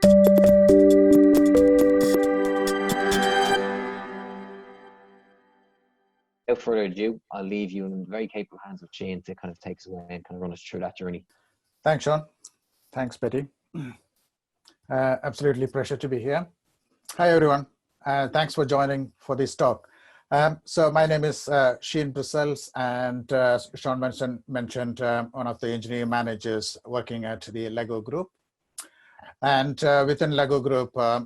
Without further ado, I'll leave you in very capable hands of Sheen to kind of take us away and kind of run us through that journey. Thanks, Sean. Thanks, Betty. Absolutely pleasure to be here. Hi, everyone. Thanks for joining for this talk. So my name is Sheen Brisals, and Sean mentioned one of the engineering managers working at the Lego Group. And within Lego Group, I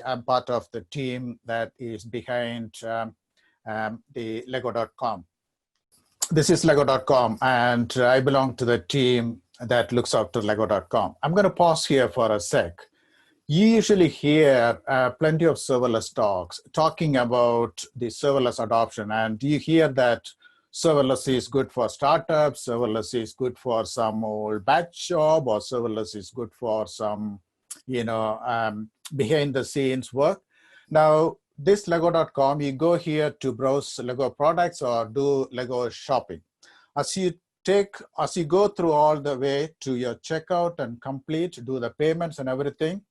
am part of the team that is behind the Lego.com. This is Lego.com, and I belong to the team that looks after Lego.com. I'm going to pause here for a sec. You usually hear plenty of serverless talks talking about the serverless adoption, and you hear that serverless is good for startups, serverless is good for some old batch job, or serverless is good for some, behind the scenes work. Now, this Lego.com, you go here to browse Lego products or do Lego shopping. As you go through all the way to your checkout and complete, do the payments and everything,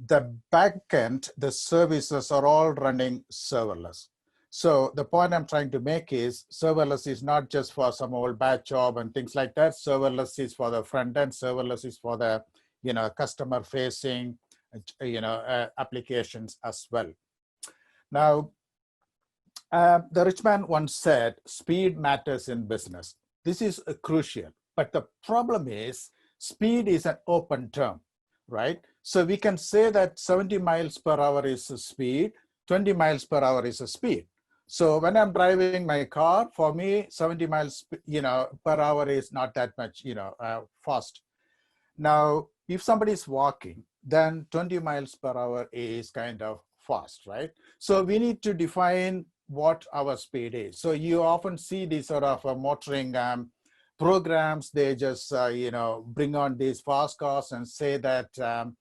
the backend, the services are all running serverless. So the point I'm trying to make is serverless is not just for some old batch job and things like that. Serverless is for the front end. Serverless is for the customer facing applications as well. Now, the rich man once said, speed matters in business. This is crucial, but the problem is speed is an open term, right? So we can say that 70 miles per hour is a speed, 20 miles per hour is a speed. So when I'm driving my car, for me, 70 miles per hour is not that much fast. Now, if somebody is walking, then 20 miles per hour is kind of fast, right? So we need to define what our speed is. So you often see these sort of motoring programs. They just bring on these fast cars and say that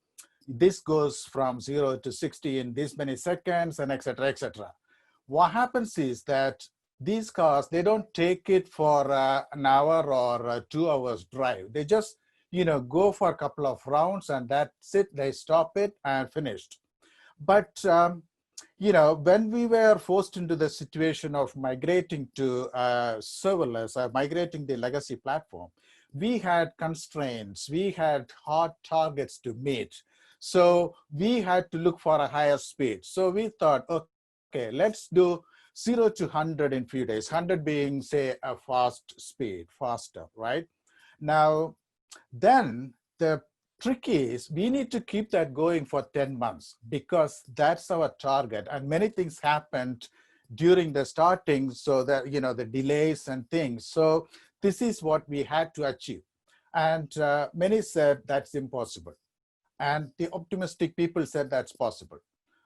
this goes from 0 to 60 in this many seconds, and et cetera, et cetera. What happens is that these cars, they don't take it for an hour or 2 hours drive. They just go for a couple of rounds and that's it. They stop it and finished. But when we were forced into the situation of migrating to serverless, migrating the legacy platform, we had constraints, we had hard targets to meet. So we had to look for a higher speed. So we thought, okay, let's do 0 to 100 in few days, 100 being, say, a fast speed, faster, right? Now, then the trick is we need to keep that going for 10 months because that's our target. And many things happened during the starting, so that, the delays and things. So this is what we had to achieve. And many said that's impossible. And the optimistic people said that's possible,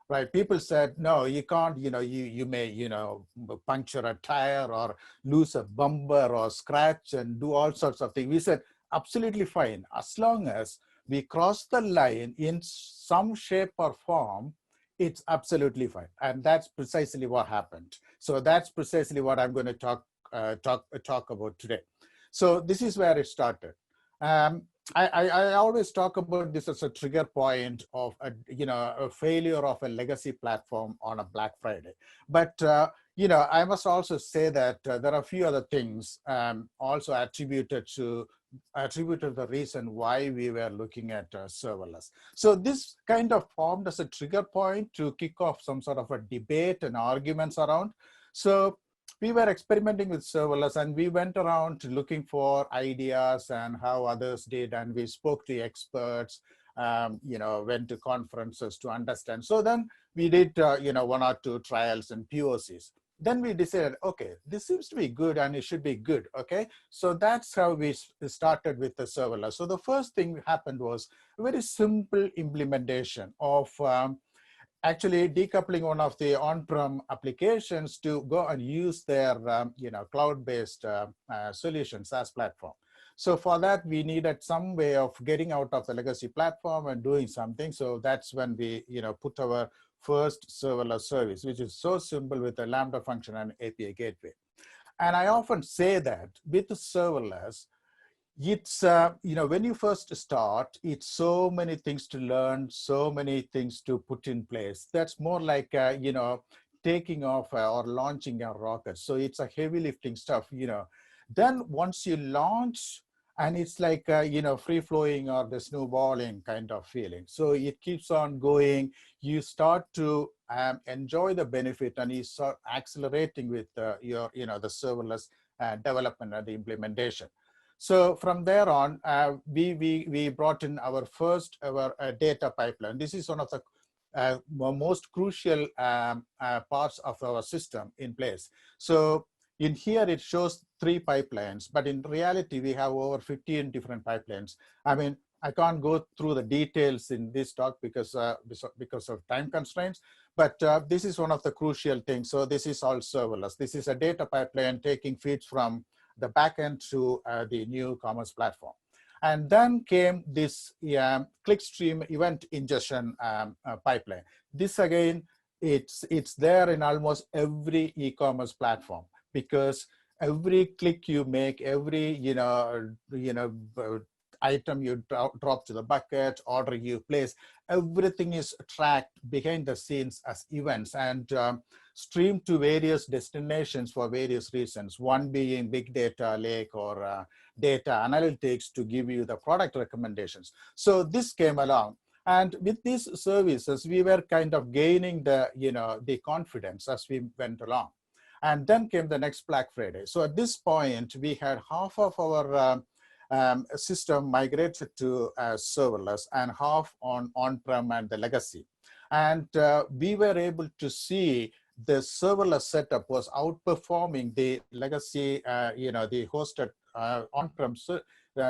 right? People said, no, you can't, you may, puncture a tire or lose a bumper or scratch and do all sorts of things. We said, absolutely fine, as long as we cross the line in some shape or form, it's absolutely fine. And that's precisely what happened. So that's precisely what I'm going to talk about today. So this is where it started. I always talk about this as a trigger point of a failure of a legacy platform on a Black Friday. But I must also say that there are a few other things also attributed to the reason why we were looking at serverless. So this kind of formed as a trigger point to kick off some sort of a debate and arguments around. So we were experimenting with serverless, and we went around looking for ideas and how others did, and we spoke to experts, went to conferences to understand. So then we did, 1 or 2 trials and POCs. Then we decided, okay, this seems to be good and it should be good, okay? So that's how we started with the serverless. So the first thing that happened was a very simple implementation of actually decoupling one of the on-prem applications to go and use their cloud-based solution, SaaS platform. So for that, we needed some way of getting out of the legacy platform and doing something. So that's when we put our first serverless service, which is so simple with a Lambda function and API gateway. And I often say that with the serverless, it's, when you first start, it's so many things to learn, so many things to put in place. That's more like, taking off or launching a rocket. So it's a heavy lifting stuff. Then once you launch, and it's like, free flowing or the snowballing kind of feeling. So it keeps on going. You start to enjoy the benefit, and you start accelerating with the serverless development and the implementation. So from there on, we brought in our first ever data pipeline. This is one of the most crucial parts of our system in place. So in here, it shows 3 pipelines, but in reality, we have over 15 different pipelines. I mean, I can't go through the details in this talk because of time constraints, but this is one of the crucial things. So this is all serverless. This is a data pipeline taking feeds from the backend to the new commerce platform. And then came this clickstream event ingestion pipeline. This again, it's there in almost every e-commerce platform, because every click you make, every item you drop to the bucket, order you place, everything is tracked behind the scenes as events and streamed to various destinations for various reasons. One being big data lake or data analytics to give you the product recommendations. So this came along. And with these services, we were kind of gaining the confidence as we went along. And then came the next Black Friday. So at this point, we had half of our system migrated to serverless and half on-prem and the legacy. And we were able to see the serverless setup was outperforming the legacy, the hosted on-prem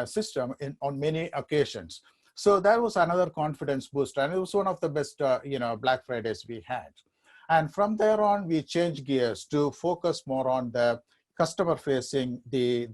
system on many occasions. So that was another confidence boost, and it was one of the best, Black Fridays we had. And from there on, we changed gears to focus more on the customer-facing, the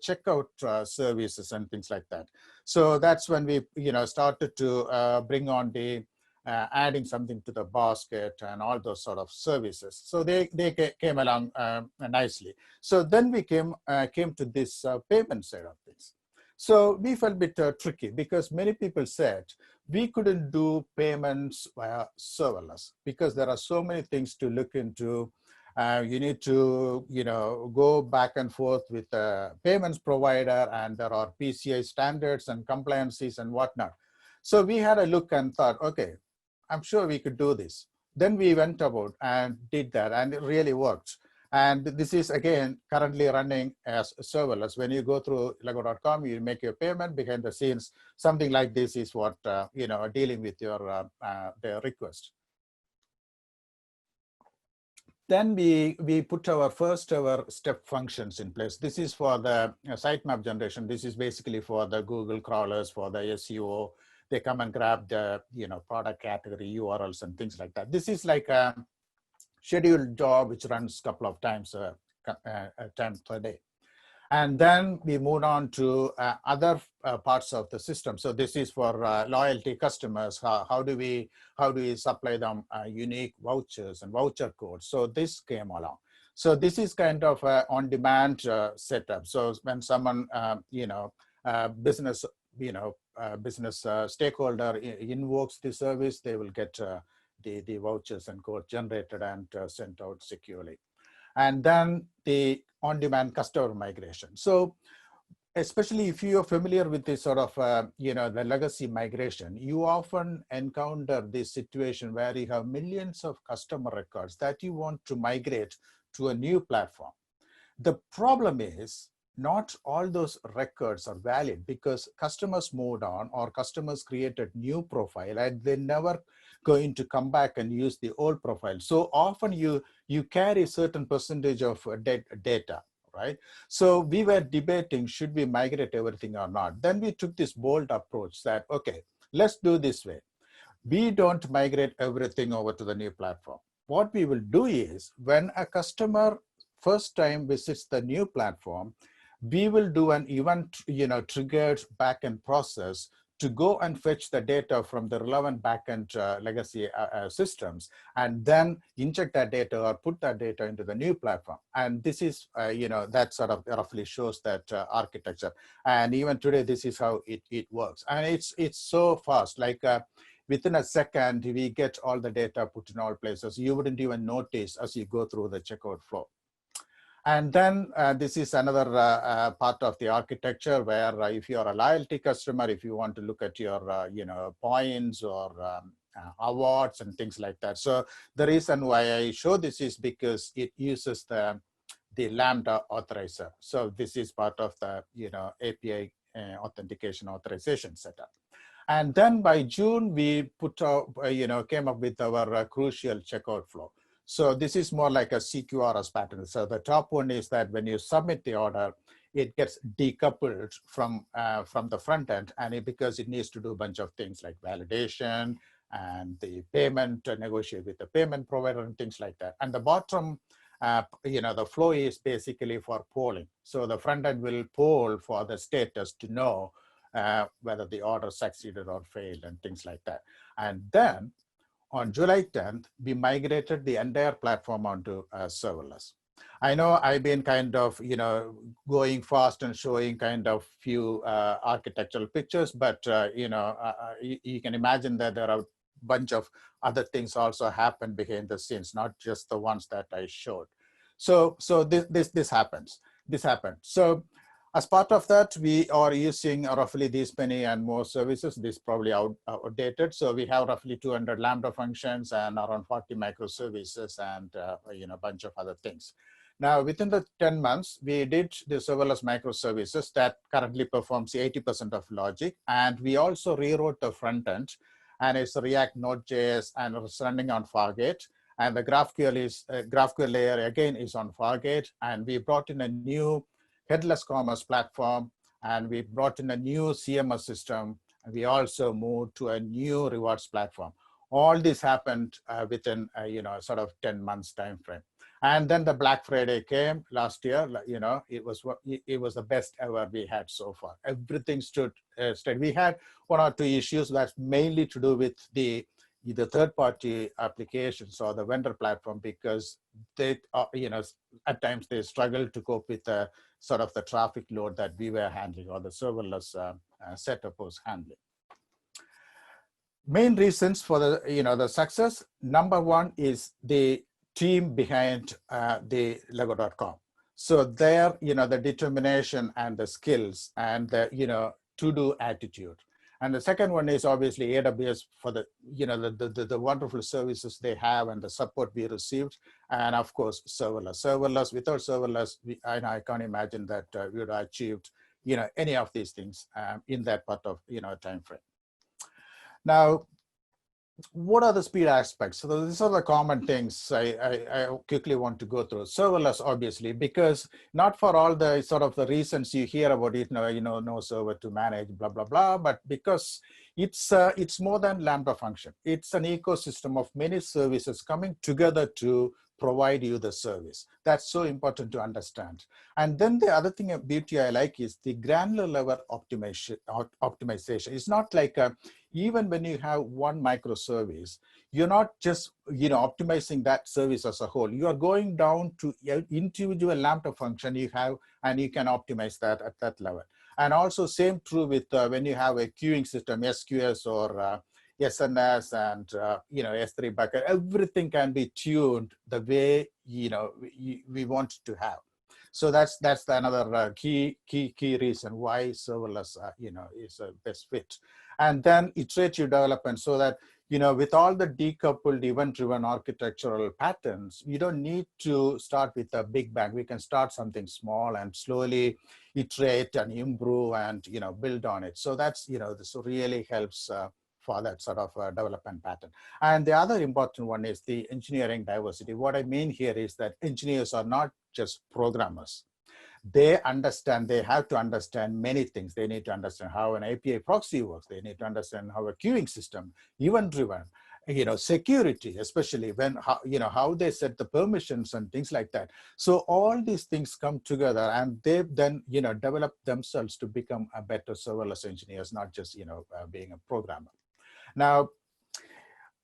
checkout services and things like that. So that's when we, started to bring on the adding something to the basket and all those sort of services. So they came along nicely. So then we came to this payment side of things. So we felt a bit tricky because many people said we couldn't do payments via serverless because there are so many things to look into. You need to, go back and forth with the payments provider, and there are PCI standards and compliances and whatnot. So we had a look and thought, okay, I'm sure we could do this. Then we went about and did that, and it really worked. And this is, again, currently running as serverless. When you go through lego.com, you make your payment behind the scenes. Something like this is what, dealing with your the request. Then we put our first ever step functions in place. This is for the sitemap generation. This is basically for the Google crawlers, for the SEO. They come and grab the product category URLs and things like that. This is like a scheduled job which runs a couple of times per day. And then we moved on to other parts of the system. So this is for loyalty customers. How do we supply them unique vouchers and voucher codes? So this came along. So this is kind of an on-demand setup. So when someone, business stakeholder invokes the service, they will get the vouchers and codes generated and sent out securely. And then the on-demand customer migration. So especially if you are familiar with this sort of, the legacy migration, you often encounter this situation where you have millions of customer records that you want to migrate to a new platform. The problem is not all those records are valid because customers moved on or customers created new profile and they never going to come back and use the old profile. So often you carry a certain percentage of data, right? So we were debating, should we migrate everything or not? Then we took this bold approach that, okay, let's do this way. We don't migrate everything over to the new platform. What we will do is when a customer first time visits the new platform, we will do an event, triggered backend process to go and fetch the data from the relevant backend legacy systems, and then inject that data or put that data into the new platform. And this is, that sort of roughly shows that architecture. And even today, this is how it works. And it's so fast, like within a second, we get all the data put in all places. You wouldn't even notice as you go through the checkout flow. And then this is another part of the architecture where if you're a loyalty customer, if you want to look at your points or awards and things like that. So the reason why I show this is because it uses the Lambda authorizer. So this is part of the API authentication authorization setup. And then by June, we came up with our crucial checkout flow. So this is more like a CQRS pattern. So the top one is that when you submit the order, it gets decoupled from the front end, and because it needs to do a bunch of things like validation and the payment, negotiate with the payment provider and things like that. And the bottom, the flow is basically for polling. So the front end will poll for the status to know whether the order succeeded or failed and things like that. And then on July 10th, we migrated the entire platform onto serverless. I know I've been kind of, going fast and showing kind of few architectural pictures, but you can imagine that there are a bunch of other things also happen behind the scenes, not just the ones that I showed. So this happens. This happened. So as part of that, we are using roughly these many and more services. This is probably outdated. So we have roughly 200 Lambda functions and around 40 microservices and a bunch of other things. Now, within the 10 months, we did the serverless microservices that currently performs 80% of logic. And we also rewrote the front end, and it's React Node.js, and it's running on Fargate. And the GraphQL layer again is on Fargate. And we brought in a new headless commerce platform, and we brought in a new CMS system, and we also moved to a new rewards platform. All this happened within sort of 10 months time frame. And then the Black Friday came last year. It was the best ever we had so far. Everything stood straight. We had one or two issues that's mainly to do with the third-party applications or the vendor platform, because they, at times they struggled to cope with the sort of the traffic load that we were handling, or the serverless setup was handling. Main reasons for the success. Number one is the team behind the Lego.com. So there, the determination and the skills and the to-do attitude. And the second one is obviously AWS for the wonderful services they have and the support we received, and of course serverless. Without serverless, I can't imagine that we would have achieved any of these things in that part of time frame. Now, what are the speed aspects? So these are the common things I quickly want to go through. Serverless, obviously, because not for all the sort of the reasons you hear about it, no server to manage, blah, blah, blah, but because it's more than Lambda function. It's an ecosystem of many services coming together to provide you the service. That's so important to understand. And then the other thing, beauty I like, is the granular level optimization. It's not like even when you have one microservice, you're not just optimizing that service as a whole. You are going down to individual Lambda function you have, and you can optimize that at that level. And also same true with when you have a queuing system, SQS or SNS and S3 bucket. Everything can be tuned the way we want to have. So that's another key reason why serverless is a best fit. And then iterative development, so that with all the decoupled event-driven architectural patterns, you don't need to start with a big bang. We can start something small and slowly iterate and improve and build on it. So that's this really helps for that sort of development pattern. And the other important one is the engineering diversity. What I mean here is that engineers are not just programmers. They have to understand many things. They need to understand how an API proxy works. They need to understand how a queuing system, event-driven, security, especially when, how they set the permissions and things like that. So all these things come together, and they then, develop themselves to become a better serverless engineers, not just, being a programmer. Now,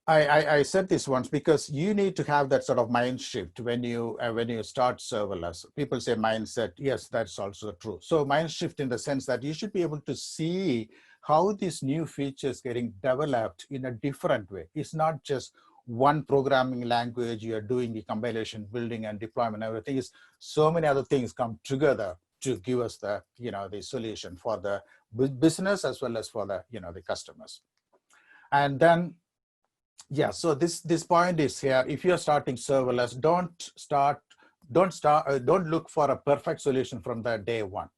I said this once because you need to have that sort of mind shift when you start serverless. People say mindset. Yes, that's also true. So mind shift in the sense that you should be able to see how these new features getting developed in a different way. It's not just one programming language. You're doing the compilation, building, and deployment. Everything is so many other things come together to give us the the solution for the business as well as for the the customers. And then, yeah, so this point is here. If you're starting serverless, don't look for a perfect solution from the day one.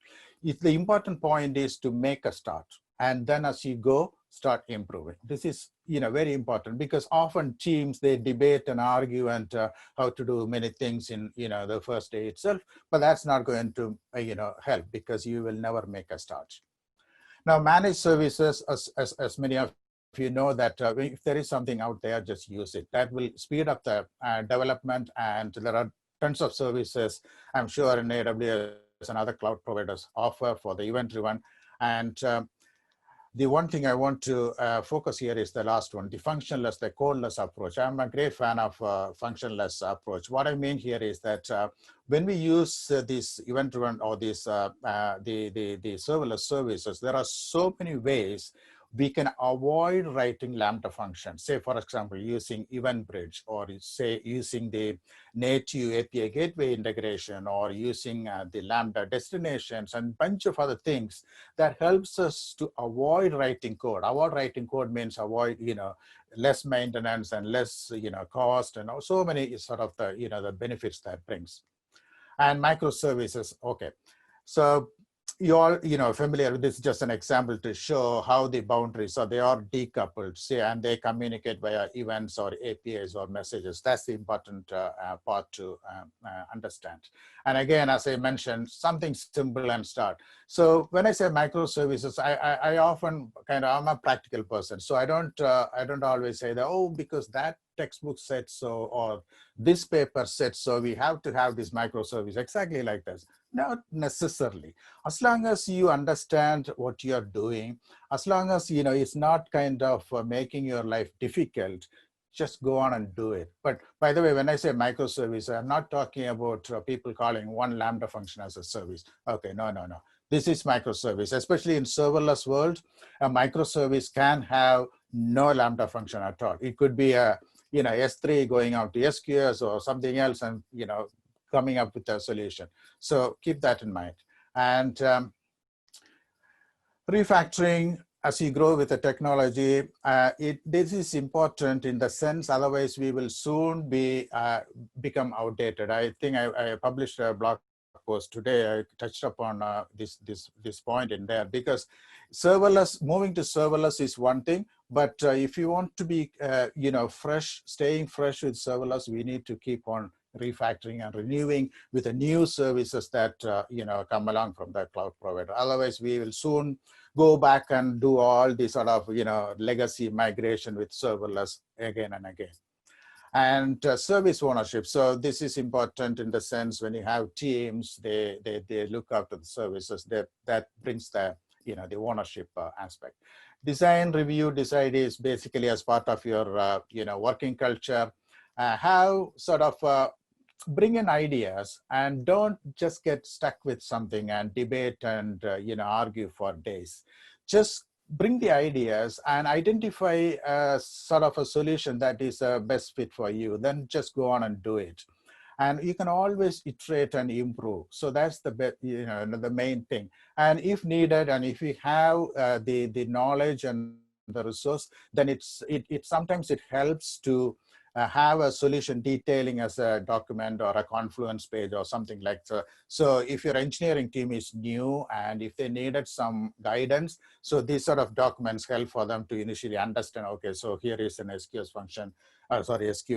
The important point is to make a start, and then as you go, start improving. This is very important, because often teams, they debate and argue and how to do many things in the first day itself, but that's not going to help, because you will never make a start. Now, managed services, as many of you know, that if there is something out there, just use it. That will speed up the development, and there are tons of services, I'm sure, in AWS and other cloud providers offer for the event-driven. And the one thing I want to focus here is the last one, the functionless, the codeless approach. I'm a great fan of functionless approach. What I mean here is that when we use this event-driven or this the serverless services, there are so many ways we can avoid writing Lambda functions. Say, for example, using Event Bridge, or say using the native API gateway integration, or using the Lambda destinations, and a bunch of other things that helps us to avoid writing code. Avoid writing code means avoid, less maintenance and less, cost, and so many sort of the, the benefits that brings. And microservices, okay. So you all, familiar with this, just an example to show how the boundaries, so they are decoupled, say, and they communicate via events or APIs or messages. That's the important part to understand. And again, as I mentioned, something simple and start. So when I say microservices, I often I'm a practical person, so I don't always say that, oh, because that textbook said so, or this paper said so, we have to have this microservice exactly like this. Not necessarily. As long as you understand what you're doing, as long as it's not making your life difficult, just go on and do it. But by the way, when I say microservice, I'm not talking about people calling one Lambda function as a service. Okay, no. This is microservice, especially in serverless world. A microservice can have no Lambda function at all. It could be a S3 going out to SQS or something else, and coming up with a solution. So keep that in mind. And refactoring as you grow with the technology, this is important in the sense, otherwise we will soon become outdated. I think I published a blog post today. I touched upon this point in there, because moving to serverless is one thing, but if you want to be staying fresh with serverless, we need to keep on refactoring and renewing with the new services that come along from the cloud provider. Otherwise, we will soon go back and do all this sort of legacy migration with serverless again and again. And service ownership. So this is important in the sense, when you have teams, they look after the services. That brings the the ownership aspect. Design, review, decide is basically as part of your working culture. How sort of bring in ideas, and don't just get stuck with something and debate and argue for days. Just bring the ideas and identify sort of a solution that is a best fit for you. Then just go on and do it. And you can alwait's iterate and improve. So that's the main thing. And if needed, and if you have the knowledge and the resource, then sometimes it helps to have a solution detailing as a document or a Confluence page or something like that. So if your engineering team is new and if they needed some guidance, so these sort of documents help for them to initially understand, okay, so here is an SQS function. sorry, SQ,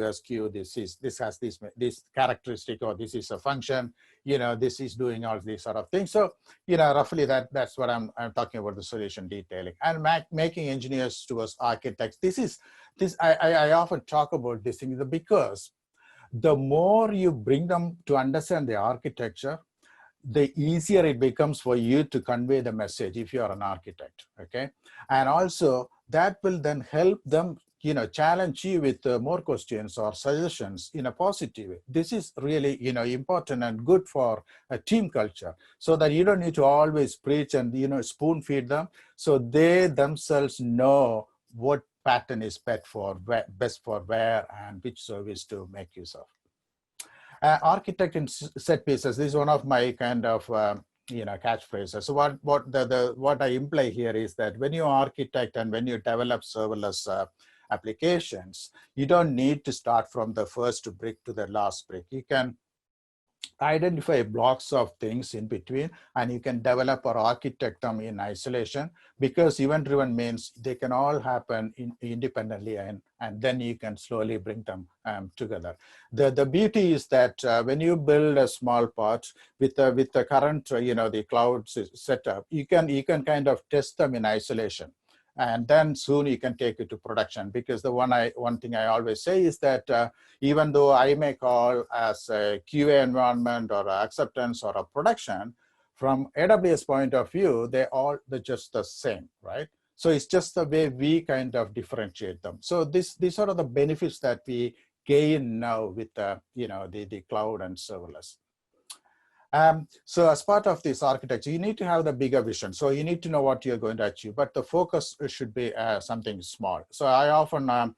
this has this characteristic, or this is a function, this is doing all these sort of things. So, roughly that's what I'm talking about, the solution detailing and making engineers towards architects. I often talk about this thing because the more you bring them to understand the architecture, the easier it becomes for you to convey the message if you are an architect, okay? And also that will then help them, challenge you with more questions or suggestions in a positive way. This is really, important and good for a team culture, so that you don't need to always preach and, spoon feed them. So they themselves know what pattern is best for where and which service to make use of. Architect in set pieces. This is one of my kind of catchphrases. So what I imply here is that when you architect and when you develop serverless applications, you don't need to start from the first brick to the last brick. You can identify blocks of things in between, and you can develop or architect them in isolation, because event-driven means they can all happen independently, and then you can slowly bring them together. The beauty is that when you build a small part with the current the cloud setup, you can kind of test them in isolation. And then soon you can take it to production, because the one thing I always say is that even though I may call as a QA environment or acceptance or a production, from AWS point of view, they're just the same, right? So it's just the way we kind of differentiate them. So these are the benefits that we gain now with the cloud and serverless. So as part of this architecture, you need to have the bigger vision. So you need to know what you're going to achieve, but the focus should be something small. So I often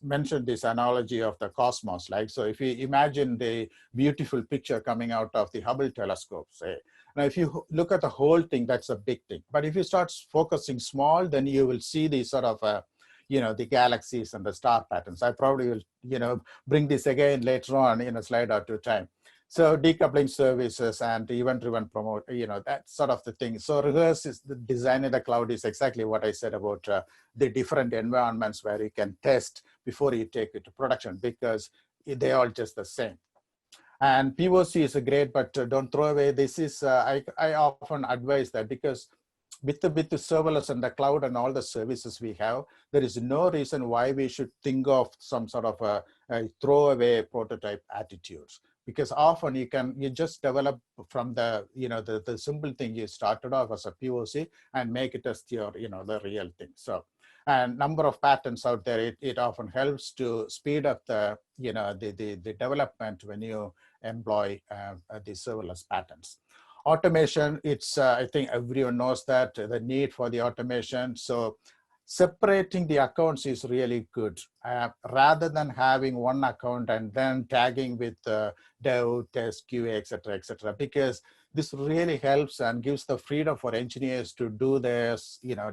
mention this analogy of the cosmos. Like, so if you imagine the beautiful picture coming out of the Hubble telescope, say, now if you look at the whole thing, that's a big thing. But if you start focusing small, then you will see the sort of the galaxies and the star patterns. I probably will bring this again later on in a slide or two time. So decoupling services and event-driven promote, that sort of the thing. So reverse is the design in the cloud is exactly what I said about the different environments where you can test before you take it to production, because they're all just the same. And POC is great, but don't throw away. This is, I often advise that, because with the serverless and the cloud and all the services we have, there is no reason why we should think of some sort of a throwaway prototype attitudes. Because often you just develop from the the simple thing you started off as a POC and make it as your the real thing. So, and number of patterns out there, it often helps to speed up the the development when you employ the serverless patterns. Automation, it's I think everyone knows that the need for the automation. So separating the accounts is really good, rather than having one account and then tagging with dev, test, QA, etc., because this really helps and gives the freedom for engineers to do their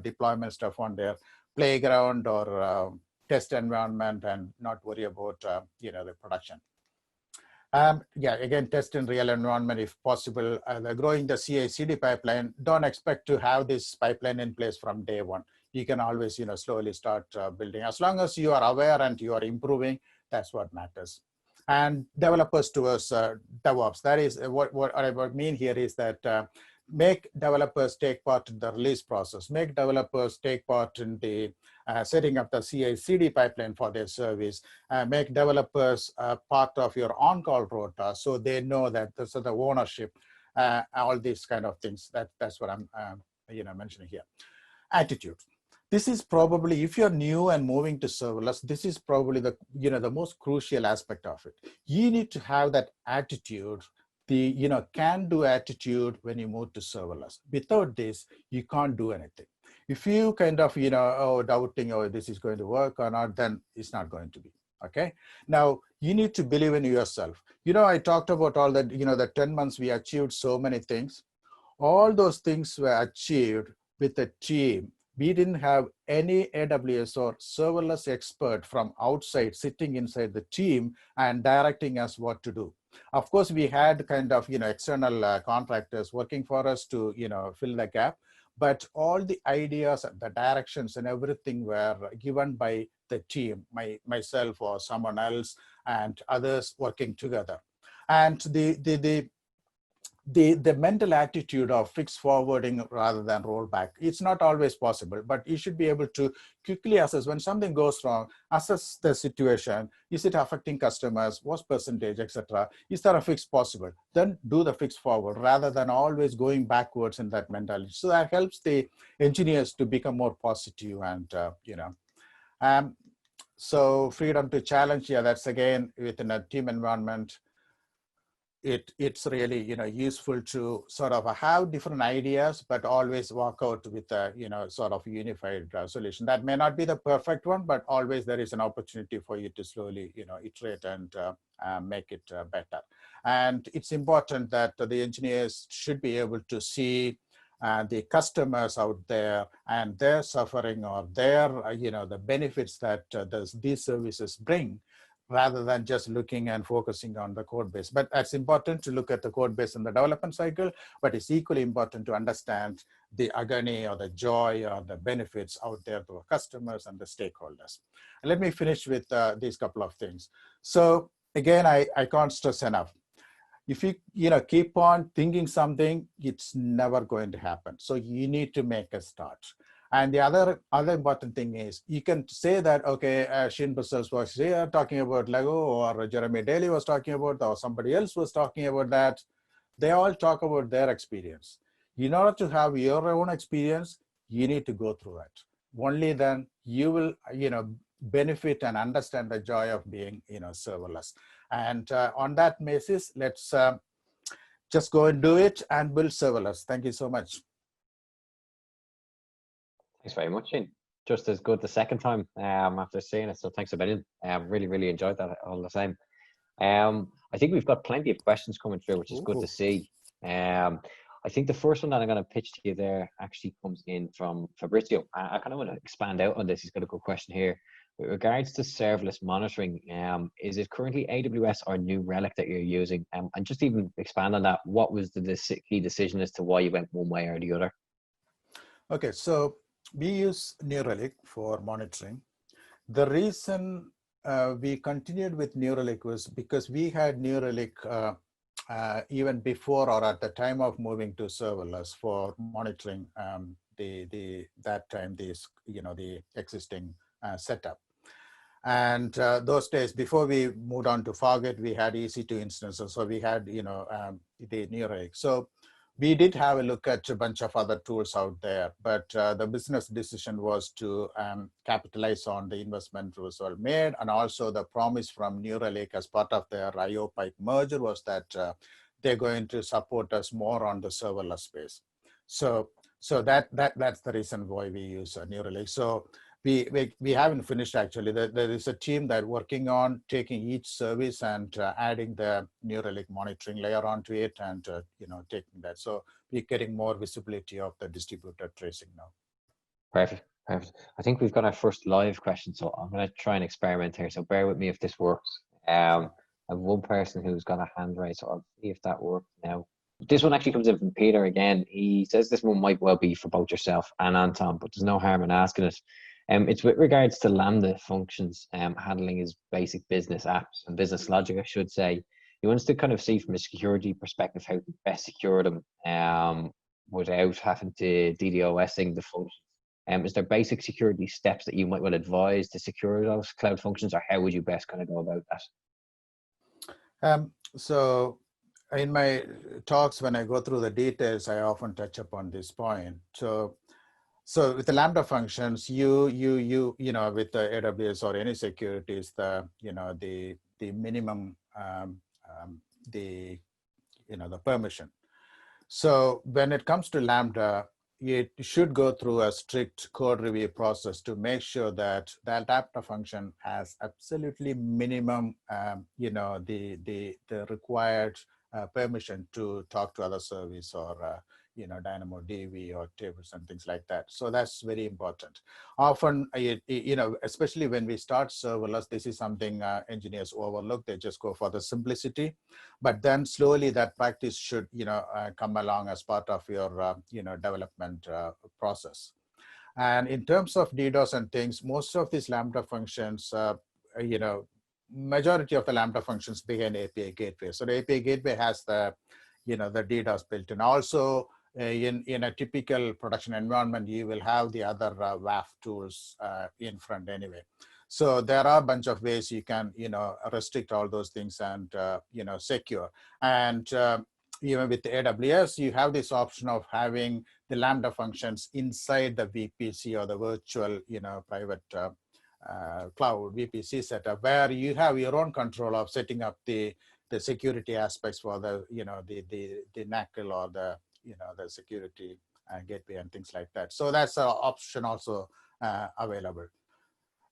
deployment stuff on their playground or test environment and not worry about the production. Again, test in real environment if possible. Growing the CI/CD pipeline, don't expect to have this pipeline in place from day one. You can always slowly start building. As long as you are aware and you are improving, that's what matters. And developers towards DevOps. That is what I mean here is that make developers take part in the release process. Make developers take part in the setting up the CI/CD pipeline for their service. Make developers part of your on-call rota, so they know that this is the ownership. All these kind of things. That's what I'm mentioning here. Attitude. This is probably, if you're new and moving to serverless, this is probably the the most crucial aspect of it. You need to have that attitude, the can-do attitude when you move to serverless. Without this, you can't do anything. If you kind of doubting, oh, this is going to work or not, then it's not going to be. Okay. Now you need to believe in yourself. I talked about all that. The 10 months we achieved so many things. All those things were achieved with a team. We didn't have any AWS or serverless expert from outside sitting inside the team and directing us what to do. Of course, we had kind of external contractors working for us to fill the gap, but all the ideas and the directions and everything were given by the team, myself or someone else and others working together. And the mental attitude of fix forwarding rather than rollback, it's not always possible, but you should be able to quickly assess when something goes wrong, assess the situation. Is it affecting customers? What's percentage, etc.? Is there a fix possible? Then do the fix forward rather than always going backwards in that mentality. So that helps the engineers to become more positive and, so freedom to challenge, yeah, that's again within a team environment. It's really useful to sort of have different ideas, but always walk out with a sort of unified solution. That may not be the perfect one, but always there is an opportunity for you to slowly iterate and make it better. And it's important that the engineers should be able to see the customers out there and their suffering or their the benefits that these services bring, rather than just looking and focusing on the code base. But it's important to look at the code base in the development cycle, but it's equally important to understand the agony or the joy or the benefits out there to our customers and the stakeholders. And let me finish with these couple of things. So again, I can't stress enough. If you keep on thinking something, it's never going to happen. So you need to make a start. And the other important thing is you can say that, okay, Sheen Brisals was here talking about Lego, or Jeremy Daly was talking about, or somebody else was talking about that. They all talk about their experience. In order to have your own experience, you need to go through it. Only then you will, benefit and understand the joy of being, serverless. And on that basis, let's just go and do it and build serverless. Thank you so much. Thanks very much, Sheen. Just as good the second time after seeing it. So thanks a million. Really, really enjoyed that all the time. I think we've got plenty of questions coming through, which is good to see. I think the first one that I'm going to pitch to you there actually comes in from Fabrizio. I kind of want to expand out on this. He's got a good question here. With regards to serverless monitoring, is it currently AWS or New Relic that you're using? And just even expand on that, what was the key decision as to why you went one way or the other? Okay, so we use New Relic for monitoring. The reason we continued with New Relic was because we had New Relic even before or at the time of moving to serverless for monitoring the existing setup. And those days before we moved on to Fargate, we had EC2 instances, so we had the New Relic. So we did have a look at a bunch of other tools out there, but the business decision was to capitalize on the investment was all made, and also the promise from New Relic as part of their IO Pipe merger was that they're going to support us more on the serverless space. So that's the reason why we use New Relic. So we haven't finished actually. There is a team that working on taking each service and adding the New Relic monitoring layer onto it, and taking that. So we're getting more visibility of the distributed tracing now. Perfect. I think we've got our first live question, so I'm going to try and experiment here. So bear with me if this works. I have one person who's got a hand raised, so I'll see if that works now. This one actually comes in from Peter again. He says this one might well be for both yourself and Anton, but there's no harm in asking it. It's with regards to Lambda functions handling his basic business apps and business logic, I should say. He wants to kind of see from a security perspective how to best secure them without having to DDoSing the functions. Is there basic security steps that you might want to advise to secure those cloud functions, or how would you best kind of go about that? So in my talks, when I go through the details, I often touch upon this point. So with the Lambda functions, you with the AWS or any securities, the minimum the permission. So when it comes to Lambda, it should go through a strict code review process to make sure that that Lambda function has absolutely minimum the required permission to talk to other service or DynamoDB or tables and things like that. So that's very important. Often, especially when we start serverless, this is something engineers overlook. They just go for the simplicity, but then slowly that practice should, come along as part of your, development process. And in terms of DDoS and things, most of these Lambda functions, majority of the Lambda functions behind API gateway. So the API gateway has the, the DDoS built in. Also, in a typical production environment, you will have the other WAF tools in front anyway. So there are a bunch of ways you can, restrict all those things and, secure. And even with AWS, you have this option of having the Lambda functions inside the VPC or the virtual, private cloud VPC setup, where you have your own control of setting up the security aspects for the, the NACL or the, the security gateway and things like that. So that's an option also available.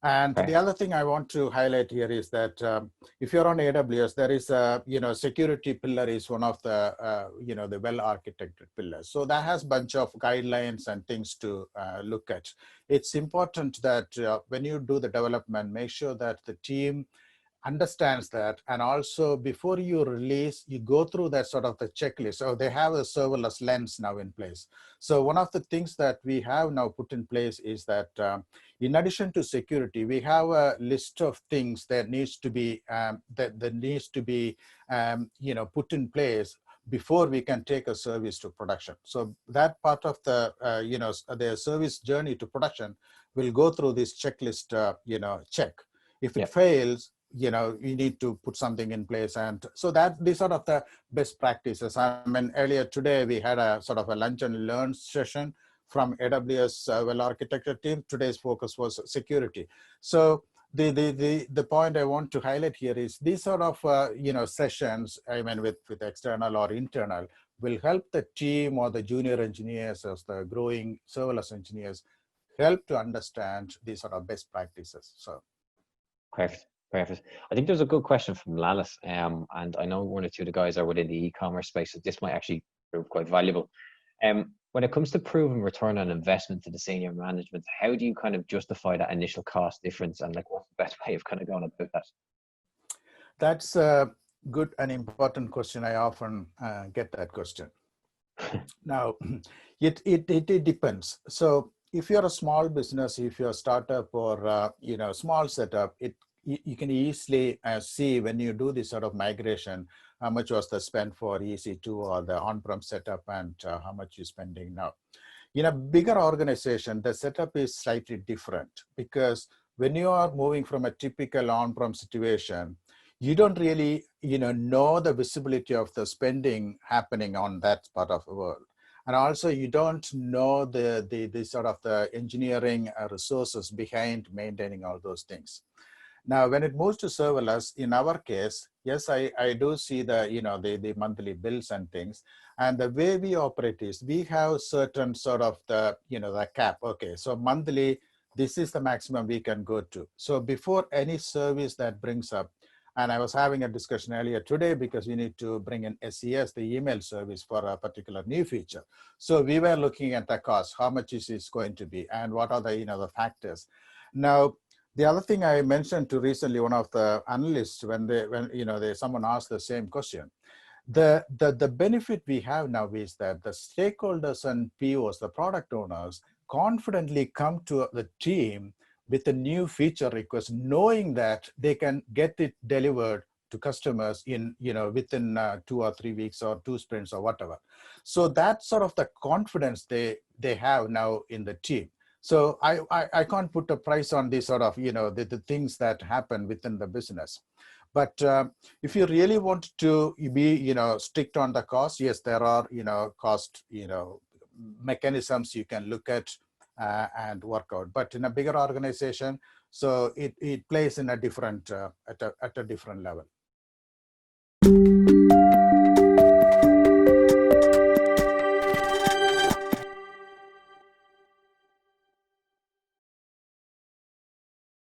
And the other thing I want to highlight here is that if you're on AWS, there is a, security pillar is one of the, the well-architected pillars. So that has a bunch of guidelines and things to look at. It's important that when you do the development, make sure that the team understands that, and also before you release, you go through that sort of the checklist. So they have a serverless lens now in place. So one of the things that we have now put in place is that in addition to security, we have a list of things that needs to be put in place before we can take a service to production. So that part of the the service journey to production will go through this checklist check. If it fails, you need to put something in place. And so that these are the best practices. I mean, earlier today, we had a sort of a lunch and learn session from AWS well-architected team. Today's focus was security. So the point I want to highlight here is these sort of, sessions, I mean, with external or internal, will help the team or the junior engineers as the growing serverless engineers help to understand these sort of best practices. So. Perfect. Perfect. I think there's a good question from Lallis, and I know one or two of the guys are within the e-commerce space, so this might actually prove quite valuable. When it comes to proving return on investment to the senior management, how do you kind of justify that initial cost difference, and like what's the best way of kind of going about that? That's a good and important question. I often get that question. Now, it depends. So if you're a small business, if you're a startup or small setup, you can easily see when you do this sort of migration, how much was the spend for EC2 or the on-prem setup, and how much you're spending now. In a bigger organization, the setup is slightly different, because when you are moving from a typical on-prem situation, you don't really know the visibility of the spending happening on that part of the world. And also, you don't know the sort of the engineering resources behind maintaining all those things. Now, when it moves to serverless, in our case, yes, I do see the the monthly bills and things. And the way we operate is we have certain sort of the the cap. Okay, so monthly, this is the maximum we can go to. So before any service that brings up, and I was having a discussion earlier today because we need to bring in SES, the email service, for a particular new feature. So we were looking at the cost, how much is it going to be, and what are the the factors. Now, the other thing I mentioned to recently one of the analysts when someone asked the same question, the benefit we have now is that the stakeholders and POs, the product owners, confidently come to the team with a new feature request, knowing that they can get it delivered to customers in within 2 or 3 weeks or 2 sprints or whatever. So that's sort of the confidence they have now in the team. So I can't put a price on these sort of the things that happen within the business. But if you really want to be strict on the cost, yes, there are cost mechanisms you can look at and work out. But in a bigger organization, so it plays in a different at a different level.